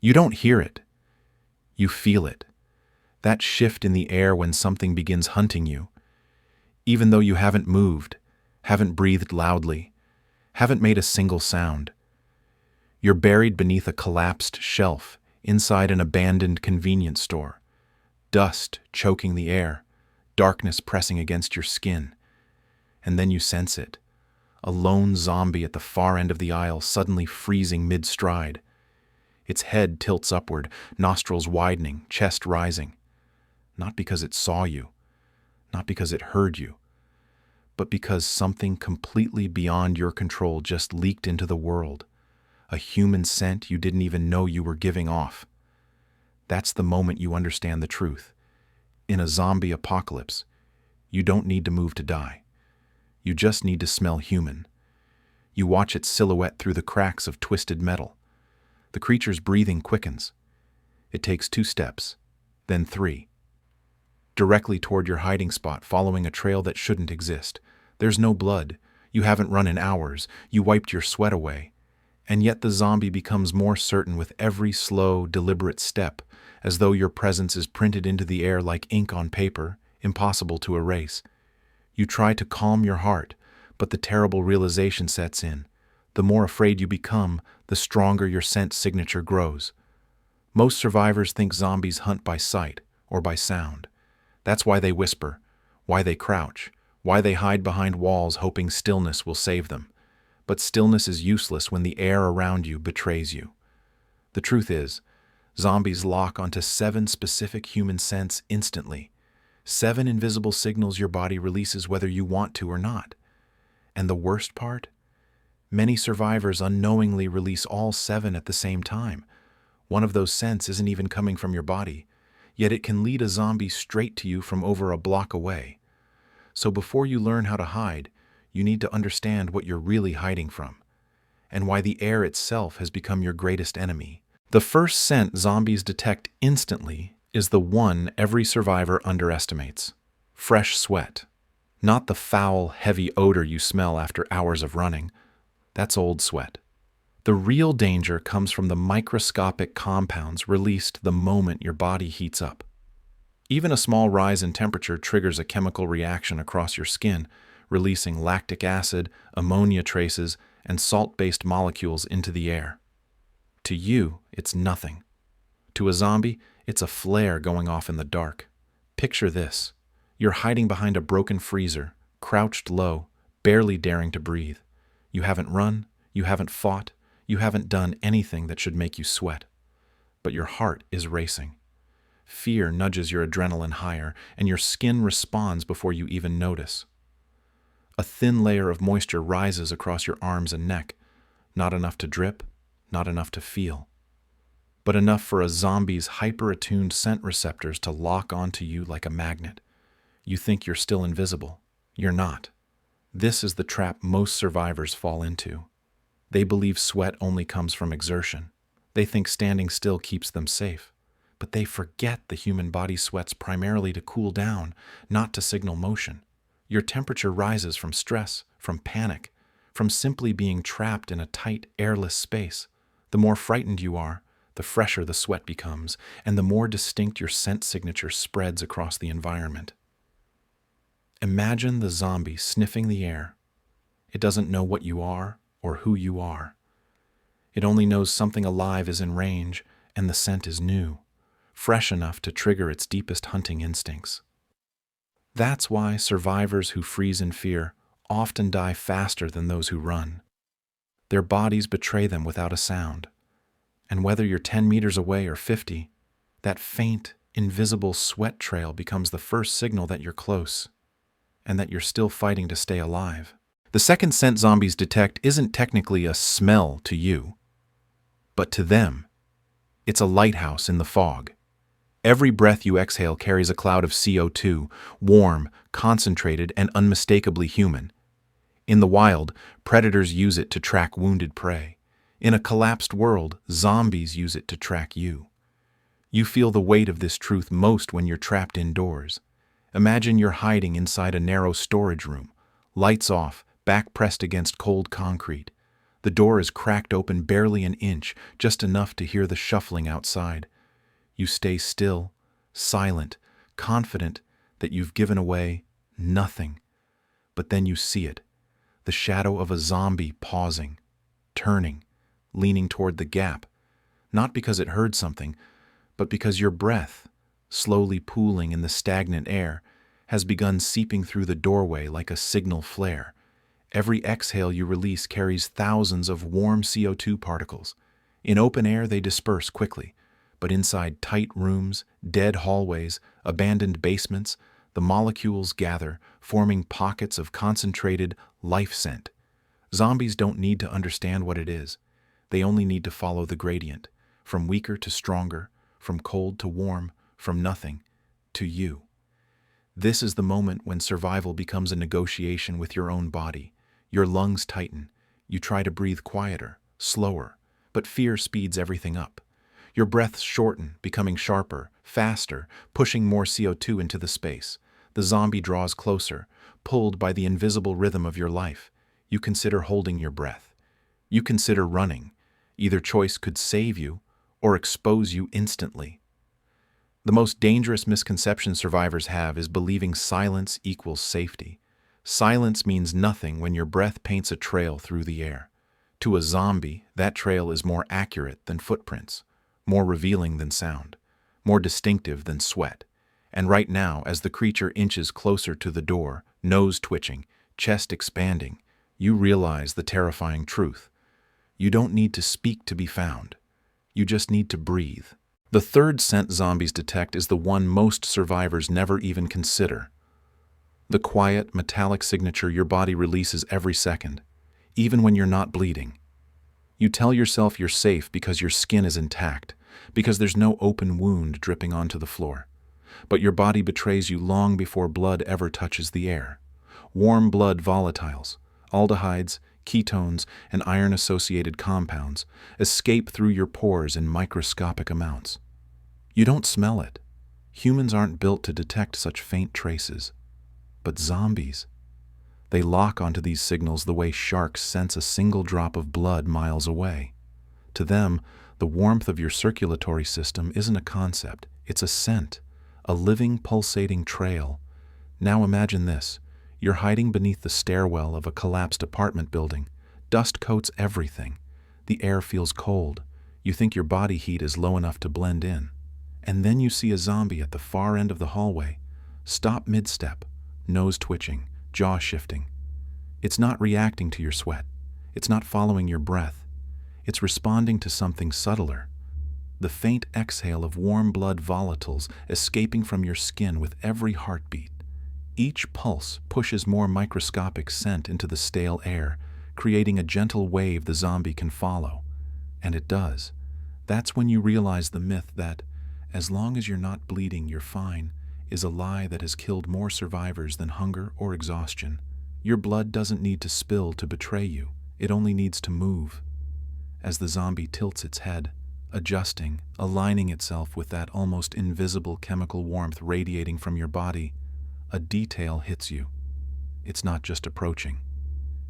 You don't hear it. You feel it. That shift in the air when something begins hunting you. Even though you haven't moved, haven't breathed loudly, haven't made a single sound. You're buried beneath a collapsed shelf inside an abandoned convenience store. Dust choking the air, darkness pressing against your skin. And then you sense it. A lone zombie at the far end of the aisle suddenly freezing mid-stride. Its head tilts upward, nostrils widening, chest rising. Not because it saw you, not because it heard you, but because something completely beyond your control just leaked into the world. A human scent you didn't even know you were giving off. That's the moment you understand the truth. In a zombie apocalypse, you don't need to move to die. You just need to smell human. You watch its silhouette through the cracks of twisted metal. The creature's breathing quickens. It takes 2 steps, then 3. Directly toward your hiding spot, following a trail that shouldn't exist. There's no blood. You haven't run in hours. You wiped your sweat away. And yet the zombie becomes more certain with every slow, deliberate step, as though your presence is printed into the air like ink on paper, impossible to erase. You try to calm your heart, but the terrible realization sets in. The more afraid you become, the stronger your scent signature grows. Most survivors think zombies hunt by sight or by sound. That's why they whisper, why they crouch, why they hide behind walls hoping stillness will save them. But stillness is useless when the air around you betrays you. The truth is, zombies lock onto 7 specific human scents instantly. 7 invisible signals your body releases whether you want to or not. And the worst part? Many survivors unknowingly release all 7 at the same time. One of those scents isn't even coming from your body, yet it can lead a zombie straight to you from over a block away. So before you learn how to hide, you need to understand what you're really hiding from, and why the air itself has become your greatest enemy. The first scent zombies detect instantly is the one every survivor underestimates: fresh sweat. Not the foul, heavy odor you smell after hours of running. That's old sweat. The real danger comes from the microscopic compounds released the moment your body heats up. Even a small rise in temperature triggers a chemical reaction across your skin, releasing lactic acid, ammonia traces, and salt-based molecules into the air. To you, it's nothing. To a zombie, it's a flare going off in the dark. Picture this. You're hiding behind a broken freezer, crouched low, barely daring to breathe. You haven't run, you haven't fought, you haven't done anything that should make you sweat. But your heart is racing. Fear nudges your adrenaline higher, and your skin responds before you even notice. A thin layer of moisture rises across your arms and neck, not enough to drip, not enough to feel, but enough for a zombie's hyper-attuned scent receptors to lock onto you like a magnet. You think you're still invisible. You're not. This is the trap most survivors fall into. They believe sweat only comes from exertion. They think standing still keeps them safe. But they forget the human body sweats primarily to cool down, not to signal motion. Your temperature rises from stress, from panic, from simply being trapped in a tight, airless space. The more frightened you are, the fresher the sweat becomes, and the more distinct your scent signature spreads across the environment. Imagine the zombie sniffing the air. It doesn't know what you are or who you are. It only knows something alive is in range, and the scent is new, fresh enough to trigger its deepest hunting instincts. That's why survivors who freeze in fear often die faster than those who run. Their bodies betray them without a sound. And whether you're 10 meters away or 50, that faint, invisible sweat trail becomes the first signal that you're close, and that you're still fighting to stay alive. The second scent zombies detect isn't technically a smell to you, but to them, it's a lighthouse in the fog. Every breath you exhale carries a cloud of CO2, warm, concentrated, and unmistakably human. In the wild, predators use it to track wounded prey. In a collapsed world, zombies use it to track you. You feel the weight of this truth most when you're trapped indoors. Imagine you're hiding inside a narrow storage room, lights off, back pressed against cold concrete. The door is cracked open barely an inch, just enough to hear the shuffling outside. You stay still, silent, confident that you've given away nothing. But then you see it, the shadow of a zombie pausing, turning, leaning toward the gap, not because it heard something, but because your breath, slowly pooling in the stagnant air, has begun seeping through the doorway like a signal flare. Every exhale you release carries thousands of warm CO2 particles. In open air, they disperse quickly, but inside tight rooms, dead hallways, abandoned basements, the molecules gather, forming pockets of concentrated life scent. Zombies don't need to understand what it is. They only need to follow the gradient, from weaker to stronger, from cold to warm, from nothing to you. This is the moment when survival becomes a negotiation with your own body. Your lungs tighten. You try to breathe quieter, slower, but fear speeds everything up. Your breaths shorten, becoming sharper, faster, pushing more CO2 into the space. The zombie draws closer, pulled by the invisible rhythm of your life. You consider holding your breath. You consider running. Either choice could save you or expose you instantly. The most dangerous misconception survivors have is believing silence equals safety. Silence means nothing when your breath paints a trail through the air. To a zombie, that trail is more accurate than footprints, more revealing than sound, more distinctive than sweat. And right now, as the creature inches closer to the door, nose twitching, chest expanding, you realize the terrifying truth. You don't need to speak to be found. You just need to breathe. The third scent zombies detect is the one most survivors never even consider. The quiet, metallic signature your body releases every second, even when you're not bleeding. You tell yourself you're safe because your skin is intact, because there's no open wound dripping onto the floor. But your body betrays you long before blood ever touches the air. Warm blood volatiles, aldehydes, ketones, and iron-associated compounds escape through your pores in microscopic amounts. You don't smell it. Humans aren't built to detect such faint traces. But zombies, they lock onto these signals the way sharks sense a single drop of blood miles away. To them, the warmth of your circulatory system isn't a concept, it's a scent, a living, pulsating trail. Now imagine this. You're hiding beneath the stairwell of a collapsed apartment building. Dust coats everything. The air feels cold. You think your body heat is low enough to blend in. And then you see a zombie at the far end of the hallway. Stop mid-step, nose twitching, jaw shifting. It's not reacting to your sweat. It's not following your breath. It's responding to something subtler. The faint exhale of warm blood volatiles escaping from your skin with every heartbeat. Each pulse pushes more microscopic scent into the stale air, creating a gentle wave the zombie can follow. And it does. That's when you realize the myth that, as long as you're not bleeding, you're fine, is a lie that has killed more survivors than hunger or exhaustion. Your blood doesn't need to spill to betray you. It only needs to move. As the zombie tilts its head, adjusting, aligning itself with that almost invisible chemical warmth radiating from your body, a detail hits you. It's not just approaching.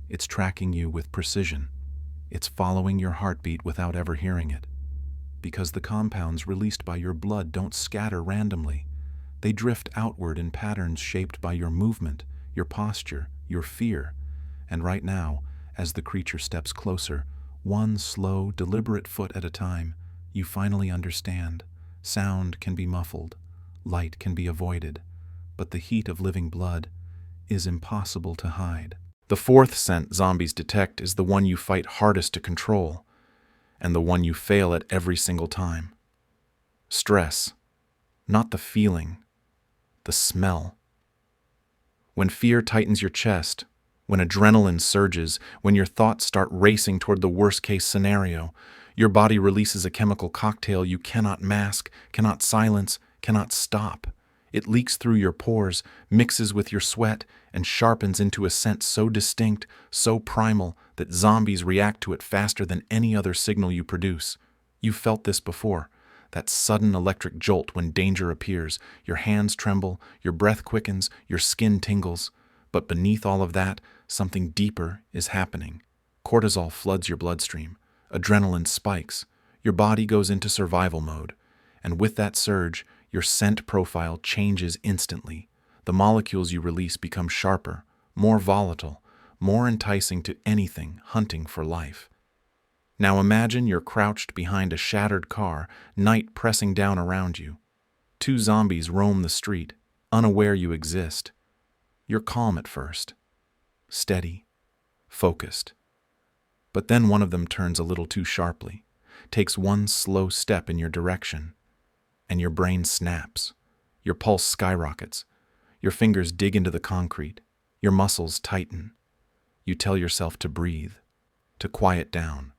It's tracking you with precision. It's following your heartbeat without ever hearing it. Because the compounds released by your blood don't scatter randomly. They drift outward in patterns shaped by your movement, your posture, your fear. And right now, as the creature steps closer, one slow, deliberate foot at a time, you finally understand. Sound can be muffled, light can be avoided, but the heat of living blood is impossible to hide. The fourth scent zombies detect is the one you fight hardest to control, and the one you fail at every single time. Stress. Not the feeling, the smell. When fear tightens your chest, when adrenaline surges, when your thoughts start racing toward the worst-case scenario, your body releases a chemical cocktail you cannot mask, cannot silence, cannot stop. It leaks through your pores, mixes with your sweat, and sharpens into a scent so distinct, so primal, that zombies react to it faster than any other signal you produce. You've felt this before. That sudden electric jolt when danger appears. Your hands tremble, your breath quickens, your skin tingles. But beneath all of that, something deeper is happening. Cortisol floods your bloodstream. Adrenaline spikes. Your body goes into survival mode. And with that surge, your scent profile changes instantly. The molecules you release become sharper, more volatile, more enticing to anything hunting for life. Now imagine you're crouched behind a shattered car, night pressing down around you. Two zombies roam the street, unaware you exist. You're calm at first, steady, focused. But then one of them turns a little too sharply, takes one slow step in your direction, and your brain snaps. Your pulse skyrockets. Your fingers dig into the concrete. Your muscles tighten. You tell yourself to breathe, to quiet down,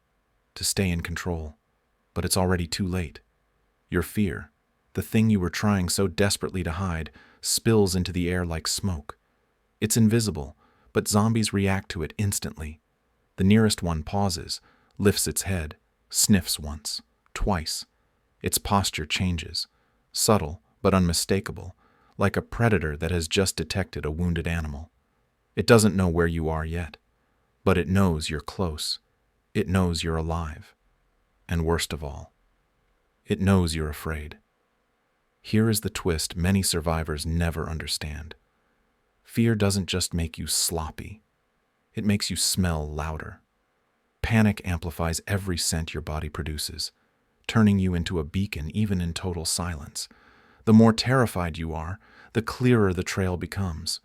to stay in control. But it's already too late. Your fear, the thing you were trying so desperately to hide, spills into the air like smoke. It's invisible, but zombies react to it instantly. The nearest one pauses, lifts its head, sniffs once, twice. Its posture changes, subtle but unmistakable, like a predator that has just detected a wounded animal. It doesn't know where you are yet, but it knows you're close. It knows you're alive. And worst of all, it knows you're afraid. Here is the twist many survivors never understand. Fear doesn't just make you sloppy. It makes you smell louder. Panic amplifies every scent your body produces, turning you into a beacon even in total silence. The more terrified you are, the clearer the trail becomes.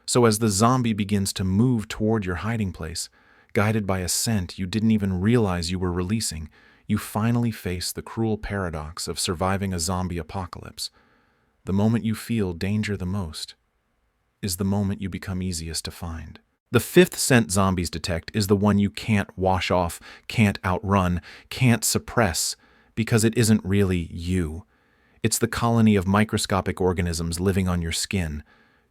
So as the zombie begins to move toward your hiding place, guided by a scent you didn't even realize you were releasing, you finally face the cruel paradox of surviving a zombie apocalypse. The moment you feel danger the most is the moment you become easiest to find. The fifth scent zombies detect is the one you can't wash off, can't outrun, can't suppress, because it isn't really you. It's the colony of microscopic organisms living on your skin,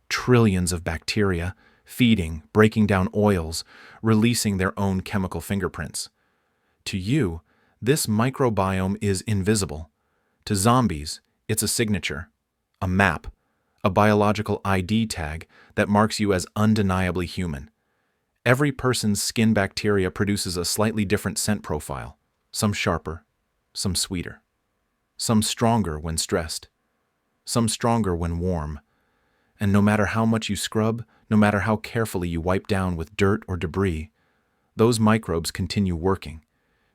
trillions of bacteria, feeding, breaking down oils, releasing their own chemical fingerprints. To you, this microbiome is invisible. To zombies, it's a signature, a map, a biological ID tag that marks you as undeniably human. Every person's skin bacteria produces a slightly different scent profile, some sharper, some sweeter, some stronger when stressed, some stronger when warm. And no matter how much you scrub, no matter how carefully you wipe down with dirt or debris, those microbes continue working,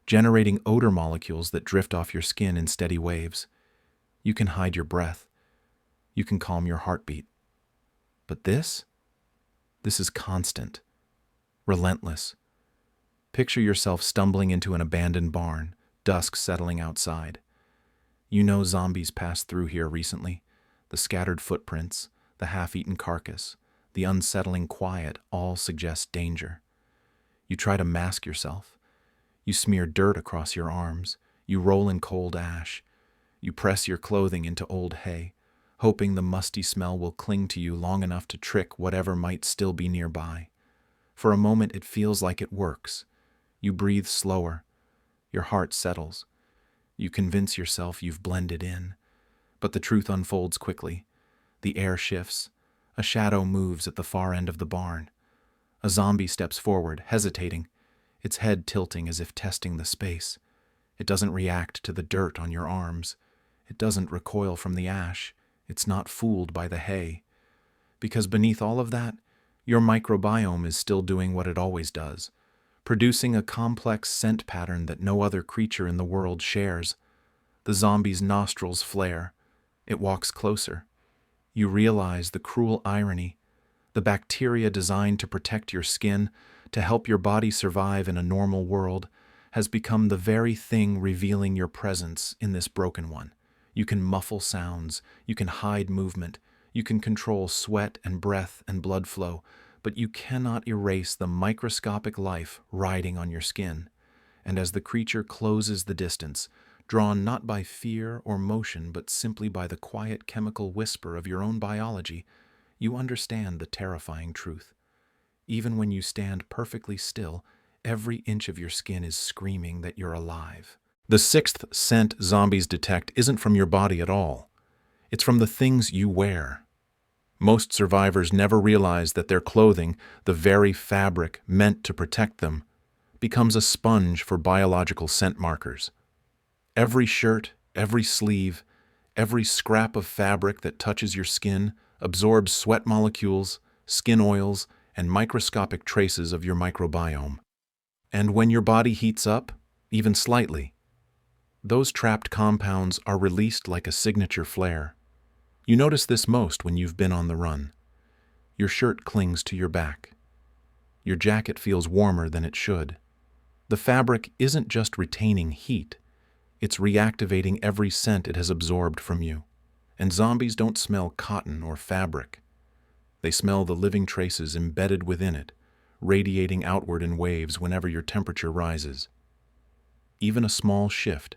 generating odor molecules that drift off your skin in steady waves. You can hide your breath. You can calm your heartbeat. But this is constant, relentless. Picture yourself stumbling into an abandoned barn, dusk settling outside. You know zombies passed through here recently. The scattered footprints, the half-eaten carcass, the unsettling quiet all suggest danger. You try to mask yourself. You smear dirt across your arms. You roll in cold ash. You press your clothing into old hay, hoping the musty smell will cling to you long enough to trick whatever might still be nearby. For a moment it feels like it works. You breathe slower. Your heart settles. You convince yourself you've blended in. But the truth unfolds quickly. The air shifts. A shadow moves at the far end of the barn. A zombie steps forward, hesitating, its head tilting as if testing the space. It doesn't react to the dirt on your arms. It doesn't recoil from the ash. It's not fooled by the hay. Because beneath all of that, your microbiome is still doing what it always does, producing a complex scent pattern that no other creature in the world shares. The zombie's nostrils flare. It walks closer. You realize the cruel irony. The bacteria designed to protect your skin, to help your body survive in a normal world, has become the very thing revealing your presence in this broken one. You can muffle sounds, you can hide movement, you can control sweat and breath and blood flow, but you cannot erase the microscopic life riding on your skin. And as the creature closes the distance, drawn not by fear or motion but simply by the quiet chemical whisper of your own biology, you understand the terrifying truth. Even when you stand perfectly still, every inch of your skin is screaming that you're alive. The sixth scent zombies detect isn't from your body at all. It's from the things you wear. Most survivors never realize that their clothing, the very fabric meant to protect them, becomes a sponge for biological scent markers. Every shirt, every sleeve, every scrap of fabric that touches your skin absorbs sweat molecules, skin oils, and microscopic traces of your microbiome. And when your body heats up, even slightly, those trapped compounds are released like a signature flare. You notice this most when you've been on the run. Your shirt clings to your back. Your jacket feels warmer than it should. The fabric isn't just retaining heat, it's reactivating every scent it has absorbed from you. And zombies don't smell cotton or fabric. They smell the living traces embedded within it, radiating outward in waves whenever your temperature rises. Even a small shift,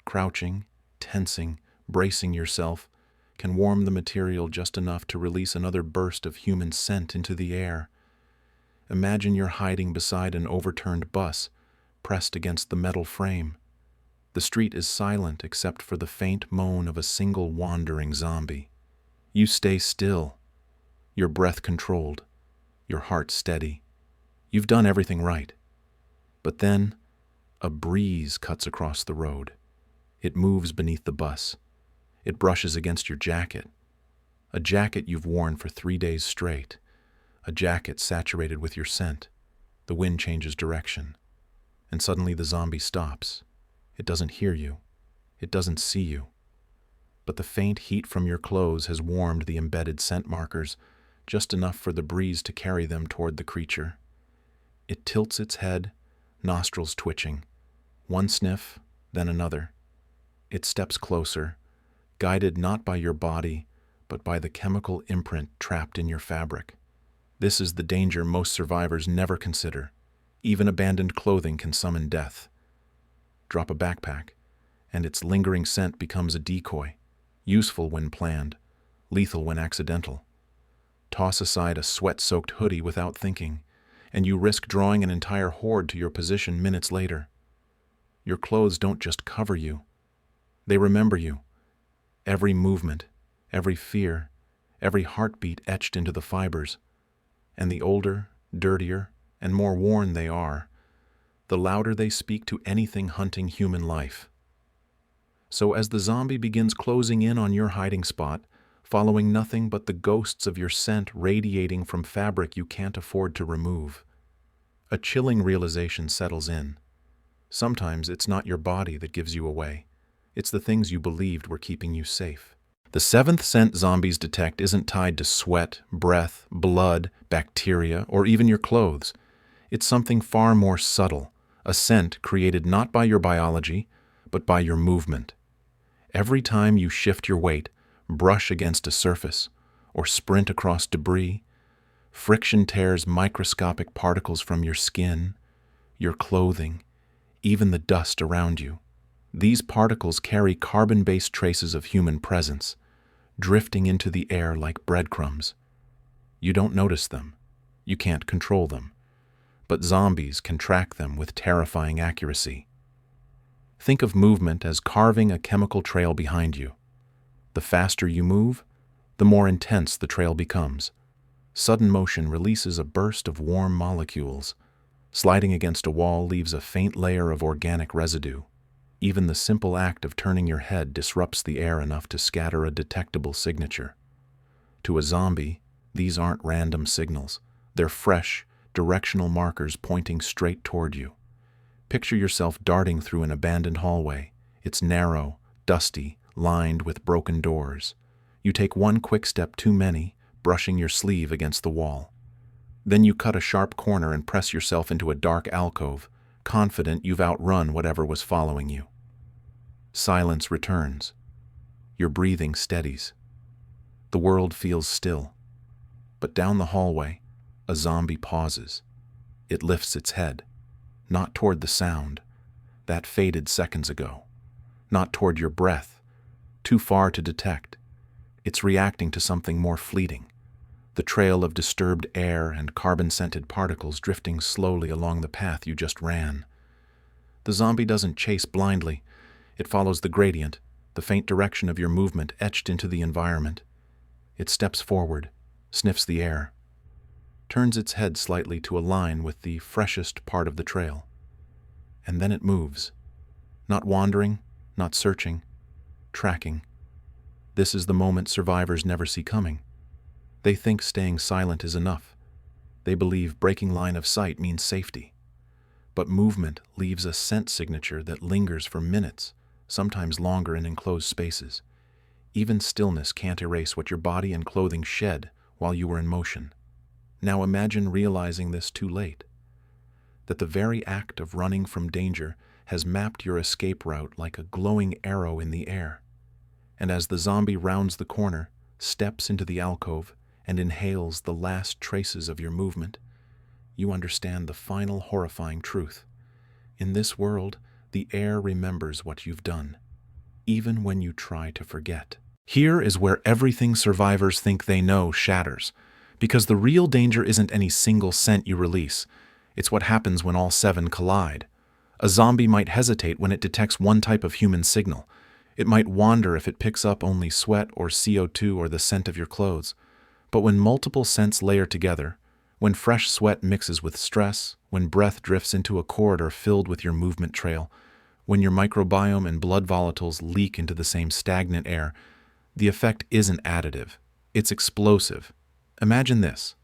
crouching, tensing, bracing yourself, can warm the material just enough to release another burst of human scent into the air. Imagine you're hiding beside an overturned bus, pressed against the metal frame. The street is silent except for the faint moan of a single wandering zombie. You stay still, your breath controlled, your heart steady. You've done everything right. But then, a breeze cuts across the road. It moves beneath the bus. It brushes against your jacket. A jacket you've worn for 3 days straight. A jacket saturated with your scent. The wind changes direction. And suddenly the zombie stops. It doesn't hear you. It doesn't see you. But the faint heat from your clothes has warmed the embedded scent markers, just enough for the breeze to carry them toward the creature. It tilts its head, nostrils twitching. One sniff, then another. It steps closer, guided not by your body, but by the chemical imprint trapped in your fabric. This is the danger most survivors never consider. Even abandoned clothing can summon death. Drop a backpack, and its lingering scent becomes a decoy, useful when planned, lethal when accidental. Toss aside a sweat-soaked hoodie without thinking, and you risk drawing an entire horde to your position minutes later. Your clothes don't just cover you. They remember you. Every movement, every fear, every heartbeat etched into the fibers. And the older, dirtier, and more worn they are, the louder they speak to anything hunting human life. So as the zombie begins closing in on your hiding spot, following nothing but the ghosts of your scent radiating from fabric you can't afford to remove, a chilling realization settles in. Sometimes it's not your body that gives you away. It's the things you believed were keeping you safe. The seventh scent zombies detect isn't tied to sweat, breath, blood, bacteria, or even your clothes. It's something far more subtle, a scent created not by your biology, but by your movement. Every time you shift your weight, brush against a surface, or sprint across debris, friction tears microscopic particles from your skin, your clothing, even the dust around you. These particles carry carbon-based traces of human presence, drifting into the air like breadcrumbs. You don't notice them. You can't control them. But zombies can track them with terrifying accuracy. Think of movement as carving a chemical trail behind you. The faster you move, the more intense the trail becomes. Sudden motion releases a burst of warm molecules. Sliding against a wall leaves a faint layer of organic residue. Even the simple act of turning your head disrupts the air enough to scatter a detectable signature. To a zombie, these aren't random signals. They're fresh, directional markers pointing straight toward you. Picture yourself darting through an abandoned hallway. It's narrow, dusty, lined with broken doors. You take one quick step too many, brushing your sleeve against the wall. Then you cut a sharp corner and press yourself into a dark alcove, confident you've outrun whatever was following you. Silence returns. Your breathing steadies. The world feels still. But down the hallway, a zombie pauses. It lifts its head, not toward the sound, that faded seconds ago, not toward your breath, too far to detect. It's reacting to something more fleeting, the trail of disturbed air and carbon-scented particles drifting slowly along the path you just ran. The zombie doesn't chase blindly. It follows the gradient, the faint direction of your movement etched into the environment. It steps forward, sniffs the air, turns its head slightly to align with the freshest part of the trail. and then it moves. Not wandering, not searching, tracking. This is the moment survivors never see coming. They think staying silent is enough. They believe breaking line of sight means safety. But movement leaves a scent signature that lingers for minutes, sometimes longer in enclosed spaces. Even stillness can't erase what your body and clothing shed while you were in motion. Now imagine realizing this too late, that the very act of running from danger has mapped your escape route like a glowing arrow in the air. And as the zombie rounds the corner, steps into the alcove, and inhales the last traces of your movement, you understand the final horrifying truth. In this world, the air remembers what you've done, even when you try to forget. Here is where everything survivors think they know shatters, because the real danger isn't any single scent you release. It's what happens when all seven collide. A zombie might hesitate when it detects one type of human signal. It might wander if it picks up only sweat or CO2 or the scent of your clothes. But when multiple scents layer together, when fresh sweat mixes with stress, when breath drifts into a corridor filled with your movement trail, when your microbiome and blood volatiles leak into the same stagnant air, the effect isn't additive, it's explosive. Imagine this.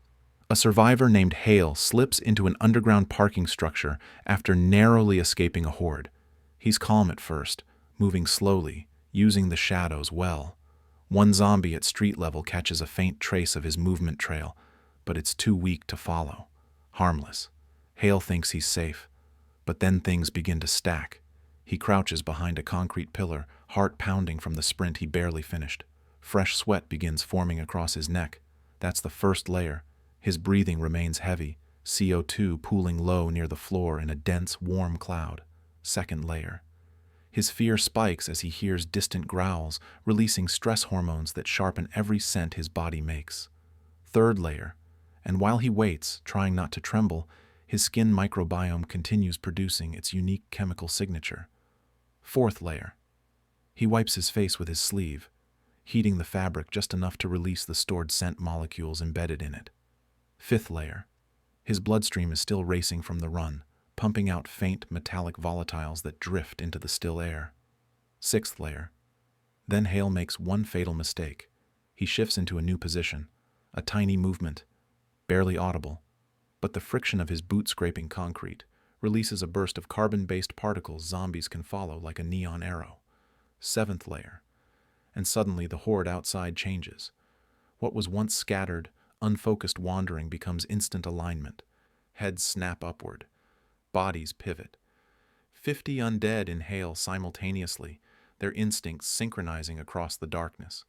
A survivor named Hale slips into an underground parking structure after narrowly escaping a horde. He's calm at first, moving slowly, using the shadows well. One zombie at street level catches a faint trace of his movement trail, but it's too weak to follow. Harmless. Hale thinks he's safe, but then things begin to stack. He crouches behind a concrete pillar, heart pounding from the sprint he barely finished. Fresh sweat begins forming across his neck. That's the first layer. His breathing remains heavy, CO2 pooling low near the floor in a dense, warm cloud. Second layer. His fear spikes as he hears distant growls, releasing stress hormones that sharpen every scent his body makes. Third layer. And while he waits, trying not to tremble, his skin microbiome continues producing its unique chemical signature. Fourth layer. He wipes his face with his sleeve, heating the fabric just enough to release the stored scent molecules embedded in it. Fifth layer. His bloodstream is still racing from the run, pumping out faint metallic volatiles that drift into the still air. Sixth layer. Then Hale makes one fatal mistake. He shifts into a new position, a tiny movement, barely audible, but the friction of his boot scraping concrete releases a burst of carbon-based particles zombies can follow like a neon arrow. Seventh layer. And suddenly the horde outside changes. What was once scattered, unfocused wandering becomes instant alignment. Heads snap upward. Bodies pivot. 50 undead inhale simultaneously, their instincts synchronizing across the darkness.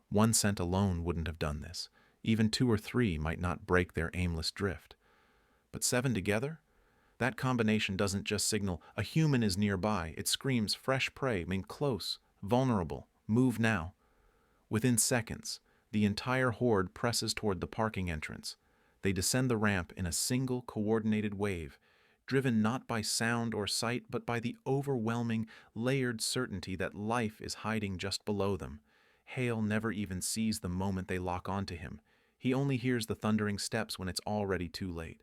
One scent alone wouldn't have done this. Even 2 or 3 might not break their aimless drift. But 7 together? That combination doesn't just signal a human is nearby. It screams fresh prey, mean close, vulnerable, move now. Within seconds, the entire horde presses toward the parking entrance. They descend the ramp in a single coordinated wave, driven not by sound or sight, but by the overwhelming, layered certainty that life is hiding just below them. Hale never even sees the moment they lock onto him. He only hears the thundering steps when it's already too late.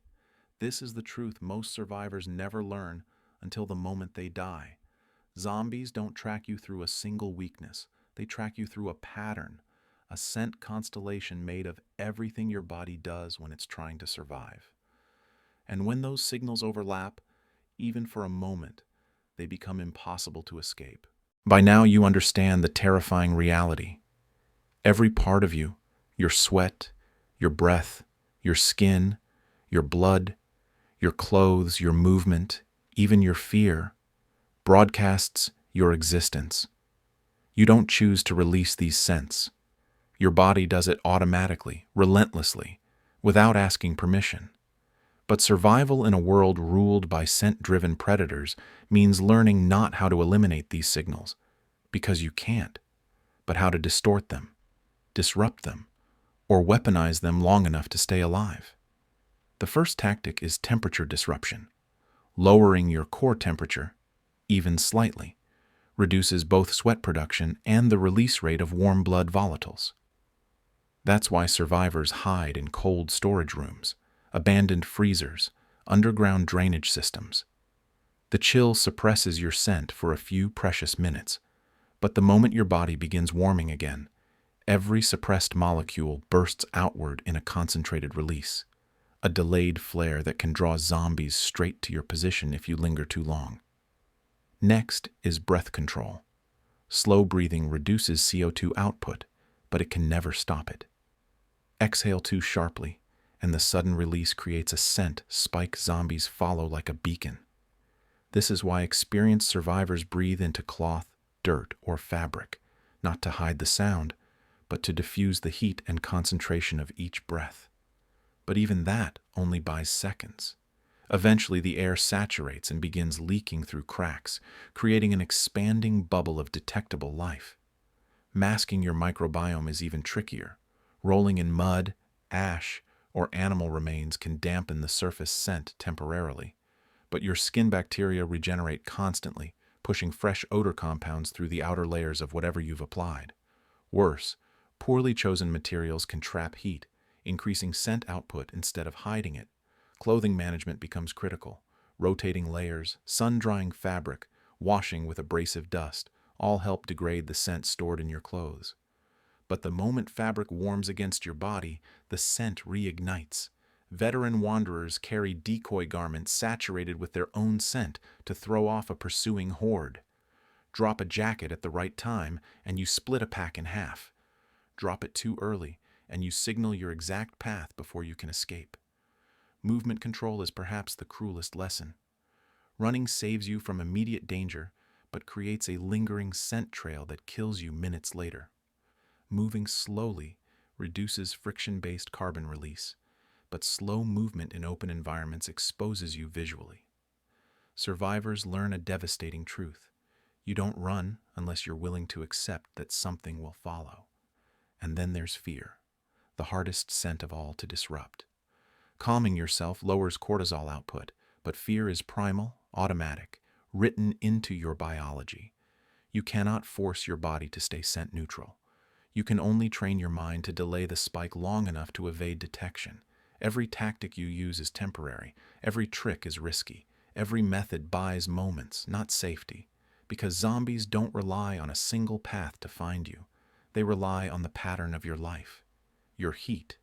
This is the truth most survivors never learn until the moment they die. Zombies don't track you through a single weakness. They track you through a pattern, a scent constellation made of everything your body does when it's trying to survive. And when those signals overlap, even for a moment, they become impossible to escape. By now you understand the terrifying reality. Every part of you, your sweat, your breath, your skin, your blood, your clothes, your movement, even your fear, broadcasts your existence. You don't choose to release these scents. Your body does it automatically, relentlessly, without asking permission. But survival in a world ruled by scent-driven predators means learning not how to eliminate these signals, because you can't, but how to distort them, disrupt them, or weaponize them long enough to stay alive. The first tactic is temperature disruption. Lowering your core temperature, even slightly, reduces both sweat production and the release rate of warm blood volatiles. That's why survivors hide in cold storage rooms, abandoned freezers, underground drainage systems. The chill suppresses your scent for a few precious minutes, but the moment your body begins warming again, every suppressed molecule bursts outward in a concentrated release, a delayed flare that can draw zombies straight to your position if you linger too long. Next is breath control. Slow breathing reduces CO2 output, but it can never stop it. Exhale too sharply, and the sudden release creates a scent spike zombies follow like a beacon. This is why experienced survivors breathe into cloth, dirt, or fabric, not to hide the sound, but to diffuse the heat and concentration of each breath. But even that only buys seconds. Eventually, the air saturates and begins leaking through cracks, creating an expanding bubble of detectable life. Masking your microbiome is even trickier. Rolling in mud, ash, or animal remains can dampen the surface scent temporarily, but your skin bacteria regenerate constantly, pushing fresh odor compounds through the outer layers of whatever you've applied. Worse, poorly chosen materials can trap heat, increasing scent output instead of hiding it. Clothing management becomes critical. Rotating layers, sun-drying fabric, washing with abrasive dust, all help degrade the scent stored in your clothes. But the moment fabric warms against your body, the scent reignites. Veteran wanderers carry decoy garments saturated with their own scent to throw off a pursuing horde. Drop a jacket at the right time, and you split a pack in half. Drop it too early, and you signal your exact path before you can escape. Movement control is perhaps the cruelest lesson. Running saves you from immediate danger, but creates a lingering scent trail that kills you minutes later. Moving slowly reduces friction-based carbon release, but slow movement in open environments exposes you visually. Survivors learn a devastating truth. You don't run unless you're willing to accept that something will follow. And then there's fear, the hardest scent of all to disrupt. Calming yourself lowers cortisol output, but fear is primal, automatic, written into your biology. You cannot force your body to stay scent neutral. You can only train your mind to delay the spike long enough to evade detection. Every tactic you use is temporary. Every trick is risky. Every method buys moments, not safety. Because zombies don't rely on a single path to find you. They rely on the pattern of your life, your heat,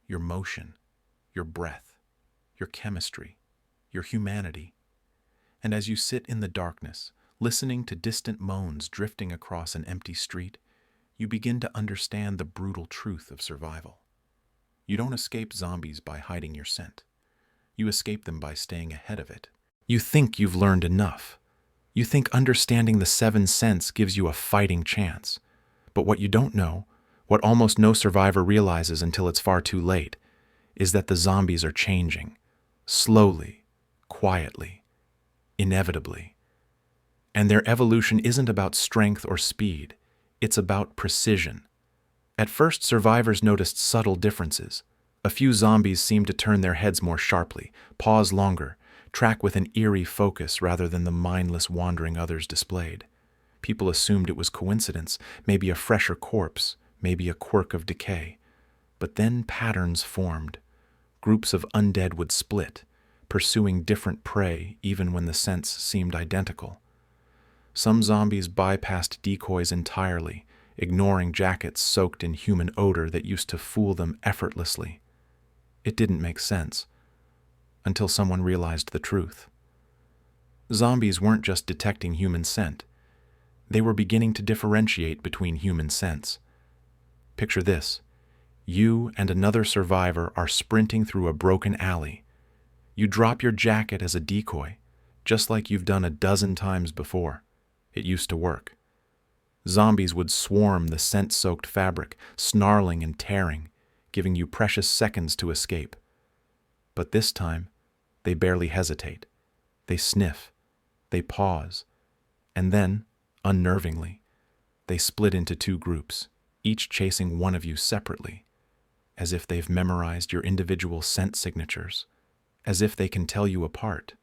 your motion, your breath, your chemistry, your humanity. And as you sit in the darkness, listening to distant moans drifting across an empty street, you begin to understand the brutal truth of survival. You don't escape zombies by hiding your scent. You escape them by staying ahead of it. You think you've learned enough. You think understanding the 7 scents gives you a fighting chance. But what you don't know, what almost no survivor realizes until it's far too late, is that the zombies are changing. Slowly, quietly, inevitably. And their evolution isn't about strength or speed. It's about precision. At first, survivors noticed subtle differences. A few zombies seemed to turn their heads more sharply, pause longer, track with an eerie focus rather than the mindless wandering others displayed. People assumed it was coincidence, maybe a fresher corpse, maybe a quirk of decay. But then patterns formed. Groups of undead would split, pursuing different prey even when the scents seemed identical. Some zombies bypassed decoys entirely, ignoring jackets soaked in human odor that used to fool them effortlessly. It didn't make sense, until someone realized the truth. Zombies weren't just detecting human scent. They were beginning to differentiate between human scents. Picture this. You and another survivor are sprinting through a broken alley. You drop your jacket as a decoy, just like you've done a dozen times before. It used to work. Zombies would swarm the scent-soaked fabric, snarling and tearing, giving you precious seconds to escape. But this time, they barely hesitate. They sniff, they pause, and then, unnervingly, they split into 2 groups, each chasing one of you separately, as if they've memorized your individual scent signatures, as if they can tell you apart.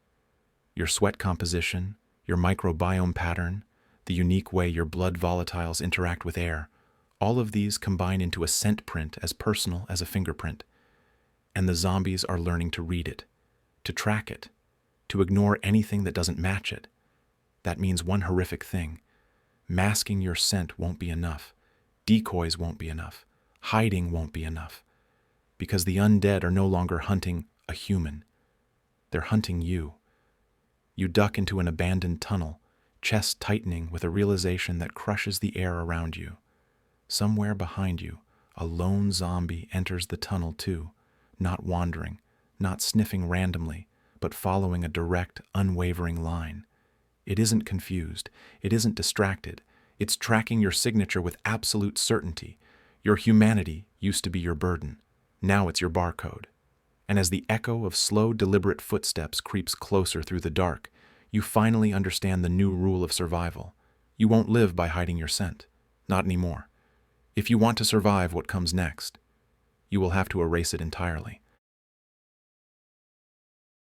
Your sweat composition, your microbiome pattern, the unique way your blood volatiles interact with air, all of these combine into a scent print as personal as a fingerprint. And the zombies are learning to read it, to track it, to ignore anything that doesn't match it. That means one horrific thing. Masking your scent won't be enough. Decoys won't be enough. Hiding won't be enough. Because the undead are no longer hunting a human. They're hunting you. You duck into an abandoned tunnel, chest tightening with a realization that crushes the air around you. Somewhere behind you, a lone zombie enters the tunnel too, not wandering, not sniffing randomly, but following a direct, unwavering line. It isn't confused. It isn't distracted. It's tracking your signature with absolute certainty. Your humanity used to be your burden. Now it's your barcode. And as the echo of slow, deliberate footsteps creeps closer through the dark, you finally understand the new rule of survival. You won't live by hiding your scent. Not anymore. If you want to survive what comes next, you will have to erase it entirely.